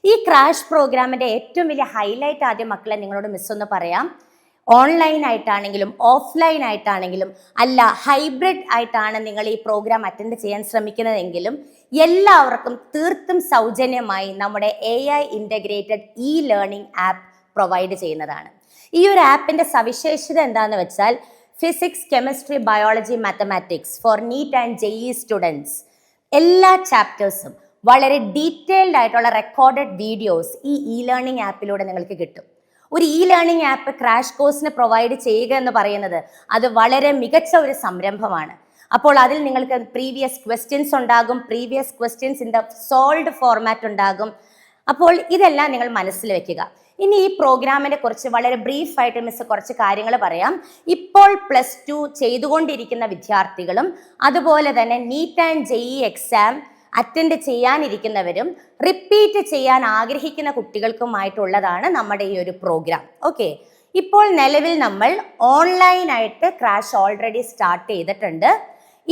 ഈ ക്രാഷ് പ്രോഗ്രാമിന്റെ ഏറ്റവും വലിയ ഹൈലൈറ്റ് ആദ്യം മക്കളെ നിങ്ങളോട് മിസ് ഒന്ന് പറയാം. ഓൺലൈൻ ആയിട്ടാണെങ്കിലും ഓഫ്ലൈൻ ആയിട്ടാണെങ്കിലും അല്ല ഹൈബ്രിഡ് ആയിട്ടാണ് നിങ്ങൾ ഈ പ്രോഗ്രാം അറ്റൻഡ് ചെയ്യാൻ ശ്രമിക്കുന്നതെങ്കിലും എല്ലാവർക്കും തീർത്തും സൗജന്യമായി നമ്മുടെ AI integrated learning app provide ചെയ്യുന്നതാണ്. ഈ ഒരു ആപ്പിന്റെ സവിശേഷത എന്താണെന്ന് വെച്ചാൽ physics, chemistry, biology, mathematics four NEET and JEE students എല്ലാ ചാപ്റ്റേഴ്സും വളരെ ഡീറ്റെയിൽഡ് ആയിട്ടുള്ള റെക്കോർഡഡ് വീഡിയോസ് ഈ ലേണിംഗ് ആപ്പിലൂടെ നിങ്ങൾക്ക് കിട്ടും. ഒരു ലേണിംഗ് ആപ്പ് ക്രാഷ് കോഴ്സിന് പ്രൊവൈഡ് ചെയ്യുക എന്ന് പറയുന്നത് അത് വളരെ മികച്ച ഒരു സംരംഭമാണ്. അപ്പോൾ അതിൽ നിങ്ങൾക്ക് പ്രീവിയസ് ക്വസ്റ്റ്യൻസ് ഉണ്ടാകും, previous questions in the solved format ഉണ്ടാകും. അപ്പോൾ ഇതെല്ലാം നിങ്ങൾ മനസ്സിൽ വെക്കുക. ഇനി ഈ പ്രോഗ്രാമിനെ കുറിച്ച് വളരെ ബ്രീഫായിട്ട് മിസ് കുറച്ച് കാര്യങ്ങൾ പറയാം. ഇപ്പോൾ +2 ചെയ്തുകൊണ്ടിരിക്കുന്ന വിദ്യാർത്ഥികളും അതുപോലെ തന്നെ NEET and JEE exam attend ചെയ്യാനിരിക്കുന്നവരും റിപ്പീറ്റ് ചെയ്യാൻ ആഗ്രഹിക്കുന്ന കുട്ടികൾക്കുമായിട്ടുള്ളതാണ് നമ്മുടെ ഈ ഒരു പ്രോഗ്രാം. ഓക്കെ, ഇപ്പോൾ നിലവിൽ നമ്മൾ ഓൺലൈനായിട്ട് ക്രാഷ് ഓൾറെഡി സ്റ്റാർട്ട് ചെയ്തിട്ടുണ്ട്.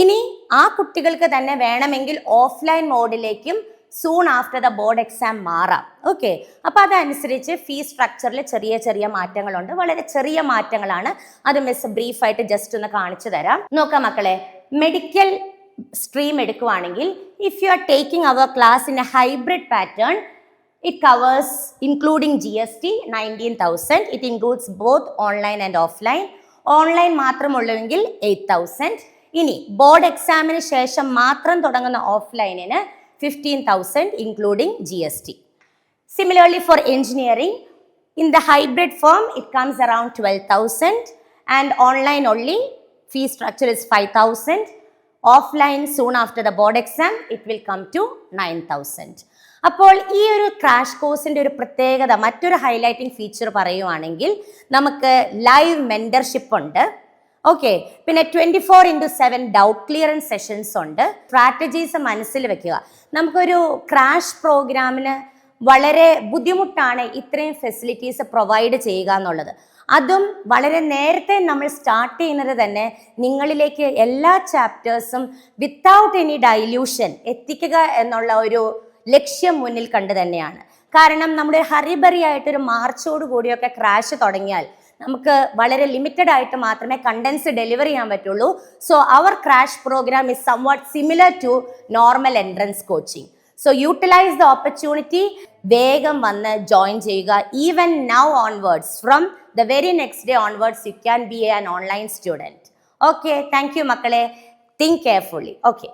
ഇനി ആ കുട്ടികൾക്ക് തന്നെ വേണമെങ്കിൽ ഓഫ്ലൈൻ മോഡിലേക്കും soon after the board exam മാറാം. ഓക്കെ, അപ്പോൾ അതനുസരിച്ച് ഫീസ് സ്ട്രക്ചറിൽ ചെറിയ ചെറിയ മാറ്റങ്ങളുണ്ട്. വളരെ ചെറിയ മാറ്റങ്ങളാണ്. അത് മിസ് ബ്രീഫായിട്ട് ജസ്റ്റ് ഒന്ന് കാണിച്ചു തരാം. നോക്കാം മക്കളെ, മെഡിക്കൽ സ്ട്രീം എടുക്കുവാണെങ്കിൽ if you are taking our class in a hybrid pattern it covers including GST 19,000. it includes both online and offline. Online മാത്രമുള്ളെങ്കിൽ 8,000. ഇനി ബോർഡ് എക്സാമിന് ശേഷം മാത്രം തുടങ്ങുന്ന ഓഫ്ലൈനിന് 15,000 including GST. Similarly for engineering, in the hybrid form it comes around 12,000 and online only fee structure is 5,000. Offline soon after the board exam it will come to 9,000. അപ്പോൾ ഈ ഒരു crash കോഴ്സിൻ്റെ ഒരു പ്രത്യേകത, മറ്റൊരു ഹൈലൈറ്റിംഗ് ഫീച്ചർ പറയുവാണെങ്കിൽ നമുക്ക് live mentorship ഉണ്ട്. ഓക്കെ, പിന്നെ 24/7 ഡൗട്ട് ക്ലിയറൻസ് സെഷൻസ് ഉണ്ട്. സ്ട്രാറ്റജീസ് മനസ്സിൽ വെക്കുക. നമുക്കൊരു ക്രാഷ് പ്രോഗ്രാമിന് വളരെ ബുദ്ധിമുട്ടാണ് ഇത്രയും ഫെസിലിറ്റീസ് പ്രൊവൈഡ് ചെയ്യുക എന്നുള്ളത്. അതും വളരെ നേരത്തെ നമ്മൾ സ്റ്റാർട്ട് ചെയ്യുന്നത് തന്നെ നിങ്ങളിലേക്ക് എല്ലാ ചാപ്റ്റേഴ്സും വിത്തൗട്ട് എനി ഡൈല്യൂഷൻ എത്തിക്കുക എന്നുള്ള ഒരു ലക്ഷ്യം മുന്നിൽ കണ്ട് തന്നെയാണ്. കാരണം നമ്മുടെ ഹറിബറി ആയിട്ടൊരു മാർച്ചോട് കൂടിയൊക്കെ ക്രാഷ് തുടങ്ങിയാൽ നമുക്ക് വളരെ ലിമിറ്റഡ് ആയിട്ട് മാത്രമേ കണ്ടൻസ് ഡെലിവർ ചെയ്യാൻ പറ്റുള്ളൂ. So our crash programme is somewhat similar to normal entrance coaching. So utilise the opportunity. വേഗം വന്ന് ജോയിൻ ചെയ്യുക. Even now onwards, from the very next day onwards you can be an online student. Okay, thank you മക്കളെ. Think carefully. Okay.